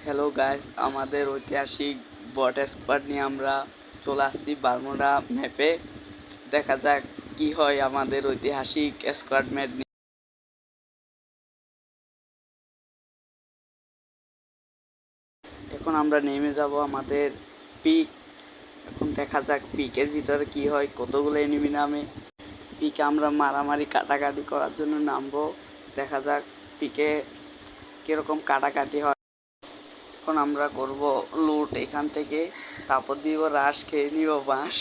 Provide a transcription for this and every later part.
Hello guys, আমাদের ঐতিহাসিক বট squad নিয়ে আমরা চলে আসছি বারমুডা ম্যাপে। দেখা যাক কি হয় আমাদের ঐতিহাসিক স্কোয়াড ম্যাট নিয়ে। এখন আমরা নেমে যাব আমাদের পিক। এখন দেখা যাক পিকের ভিতরে কি হয়, কতগুলো এনিমি নামে। পিকে আমরা মারামারি কাটাকাটি করার জন্য নামবো। দেখা যাক পিকে কিরকম কাটাকাটি হয়। এখন আমরা করব লুট এখান থেকে, তারপর দিব রাশ, খেয়ে নিব বাঁশ।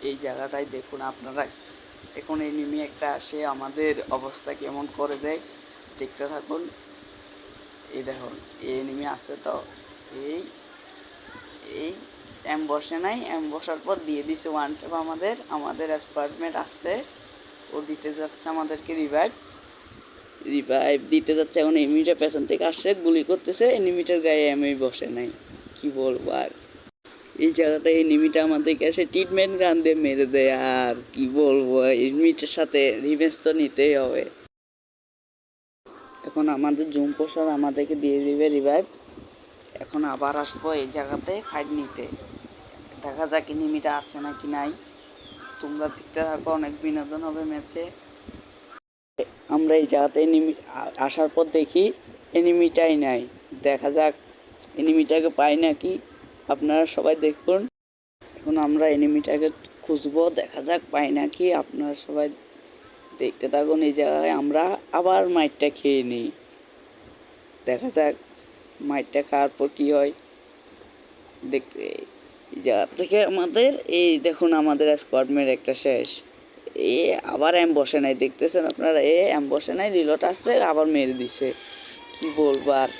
এই জায়গাটায় দেখুন আপনারা, এখন এনিমি একটা আসে, আমাদের অবস্থা কেমন করে দেয় দেখতে থাকুন। এই দেখুন, এই এনিমি আসছে তো, এই এই এম বসে নাই, এম বসার পর দিয়ে দিছে ওয়ান ট্যাপ। আমাদের স্কোয়াডমেট আসছে, ও দিতে যাচ্ছে আমাদেরকে রিভাইভ রিভাইভ দিতে যাচ্ছে। এখন এনিমিটা পেছন থেকে আসছে, গুলি করতেছে, এনিমিটার গায়ে এমই বসে নাই। কি বলবো আর, এই জায়গাটায় এনিমিটা আমাদেরকে এসে ট্রিটমেন্ট গান দিয়ে মেরে দেয়। আর কি বলবো, এনিমিটার সাথে রিভেঞ্জ তো নিতেই হবে। এখন আমাদের জুম পোষার আমাদেরকে দিয়ে দিবে রিভাইভ। এখন আবার আসবো এই জায়গাতে ফাইট নিতে। দেখা যাক এনিমিটা আসে নাকি নাই। তোমরা দেখতে থাকো, অনেক বিনোদন হবে ম্যাচে। আমরা এই জায়গাতে এনিমি আসার পর দেখি এনিমিটাই নাই। দেখা যাক এনিমিটাকে পাই নাকি, আপনারা সবাই দেখুন। এখন আমরা এনিমিটাকে খুঁজবো, দেখা যাক পাই নাকি। আপনারা সবাই দেখতে থাকুন। এই জায়গায় আমরা আবার মাইটটা খেয়ে নিই। দেখা যাক মাইটটা খাওয়ার পর কী হয় দেখতে। এই জায়গা থেকে আমাদের, এই দেখুন আমাদের স্কোয়াডমেট একটা শেষ। এ আবার এম বসে নাই, দেখতেছেন আপনারা, এম বসে নাই, রিলোড আসছে, আবার মেরে দিছে। কি বলবো আর,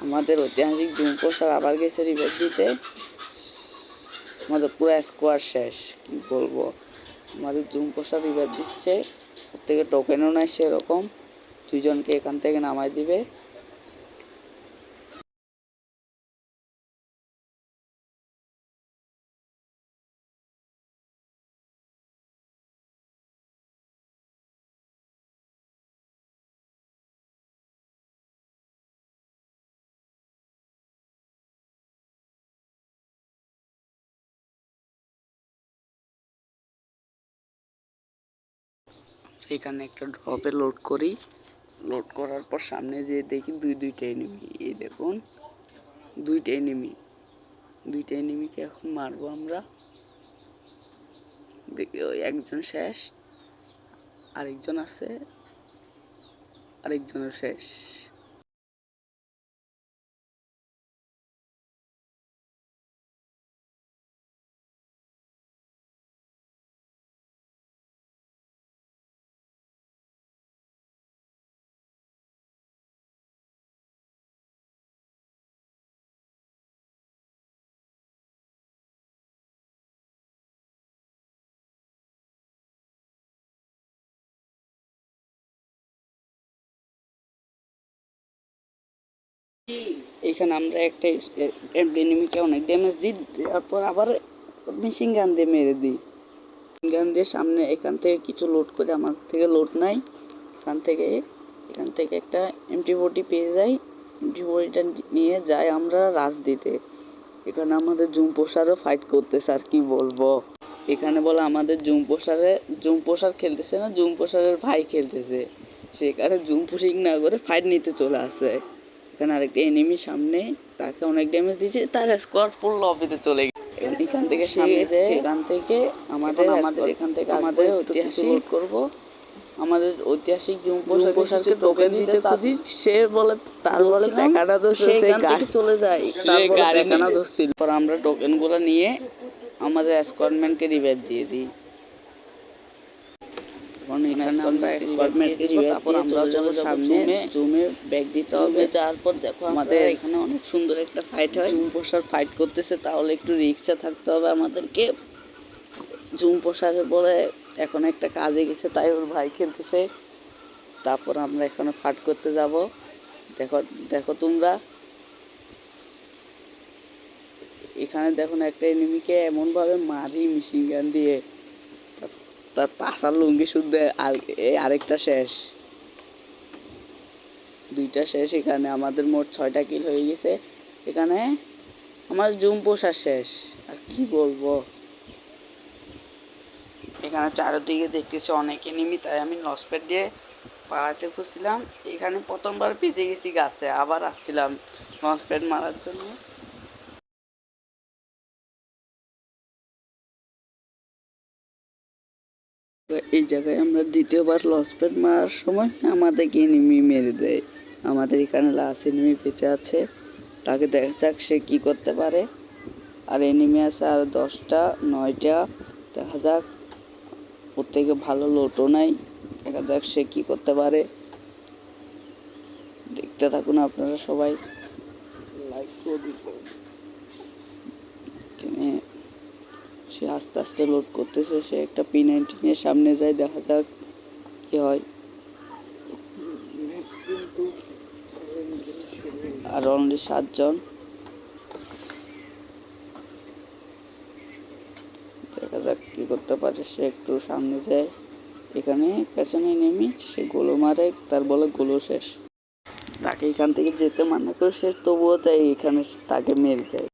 আমাদের ঐতিহাসিক জুম পোষার আবার গেছে রিভাইভ দিতে। আমাদের পুরো স্কোয়াড শেষ। কি বলবো, আমাদের জুম পোষার রিভাইভ দিচ্ছে, ওর থেকে টোকেনও নাই সেরকম। দুইজনকে এখান থেকে নামাই দিবে। এখানে একটা ড্রপে লোড করি, লোড করার পর সামনে যেয়ে দেখি দুইটা এনিমি। এই দেখুন, দুইটা এনিমি, দুইটা এনিমিকে এখন মারবো আমরা। দেখি ওই একজন শেষ, আরেকজন আছে, আরেকজনের শেষ। এখানে আমরা একটা এনিমিকে অনেক ড্যামেজ দিই, তারপর আবার মেশিন গান দিয়ে মেরে দিই। মেশিন গান দিয়ে সামনে এখান থেকে কিছু লোড করে, আমার থেকে লোড নাই, এখান থেকে একটা MT40 পেয়ে যাই। MT40টা নিয়ে যাই আমরা রাজ দিতে। এখানে আমাদের জুম পোষারও ফাইট করতেছে, আর কি বলবো। এখানে বলে আমাদের জুম পোষার খেলতেছে না, জুম পোষারের ভাই খেলতেছে। সেখানে জুম পুশিং না করে ফাইট নিতে চলে আসে। এখানে আরেকটা এনিমি সামনে, তাকে অনেক ড্যামেজ দিয়েছে, তার স্কোয়াড ফুল লবিতে চলে গেছে। এখান থেকে সামনে যায়, সেখান থেকে আমাদের এখান থেকে আমাদের ঐতিহাসিক করব, আমাদের ঐতিহাসিক জুম পোশাককে টোকেন দিতে খুঁজি। সে বলে, তার বলে প্যাকাটা ধরছে, সে গাড়ি চলে যায়, তার বলে প্যাকাটা ধরছিল। পর আমরা টোকেনগুলো নিয়ে আমাদের স্কোয়াডম্যানকে রিভাইভ দিয়ে দিই। তারপর আমরা যাবো সামনে, জুমে ব্যাগ দিতে হবে। যাওয়ার পর দেখো আমাদের এখানে অনেক সুন্দর একটা ফাইট হয়। জুম পোষার ফাইট করতেছে, তাহলে একটু রিক্সে থাকতে হবে আমাদেরকে। জুম পোষারে বলে এখন একটা কাজে গেছে, তাই ওর ভাই খেলতেছে। তারপর আমরা এখানে ফাইট করতে যাব। দেখো দেখো তোমরা এখানে দেখো না, একটা এনিমিকে এমনভাবে মারি মেশিন গান দিয়ে, তার পাশার লুঙ্গি শুদ্ধ। আরেকটা শেষ, দুইটা শেষ। এখানে আমাদের মোট 6টা কিল হয়ে গেছে। এখানে আমার জুম পোষা শেষ, আর কি বলবো। এখানে চারিদিকে দেখতেছি অনেক এনিমি, তাই আমি লসপ্যাড দিয়ে পাড়াতে খুঁজছিলাম। এখানে প্রথমবার পেঁচে গেছি গাছে, আবার আসছিলাম লসপ্যাড মারার জন্য। এই জায়গায় আমরা দ্বিতীয়বার লসপ্যাড মারার সময় আমাদেরকে এনিমি মেরে দেয়। আমাদের এখানে লাস্ট এনিমি বেঁচে আছে, তাকে দেখা যাক সে কি করতে পারে। আর এনিমি আছে আর 10টা 9টা, দেখা যাক। ওর থেকে ভালো লোটও নাই, দেখা যাক সে কি করতে পারে। দেখতে থাকুন আপনারা সবাই। সে আস্তে আস্তে লোড করতেছে, সে একটা P90 নিয়ে সামনে যায়, দেখা যাক কি হয়। আর অনলি 7 জন, দেখা যাক কি করতে পারে। সে একটু সামনে যায়, এখানে পেছনে নেমে সে গোলো মারে, তার বলে গোলো শেষ। তাকে এখান থেকে যেতে মানা করে, সে তবুও চাই এখানে তাকে মেরে দেয়।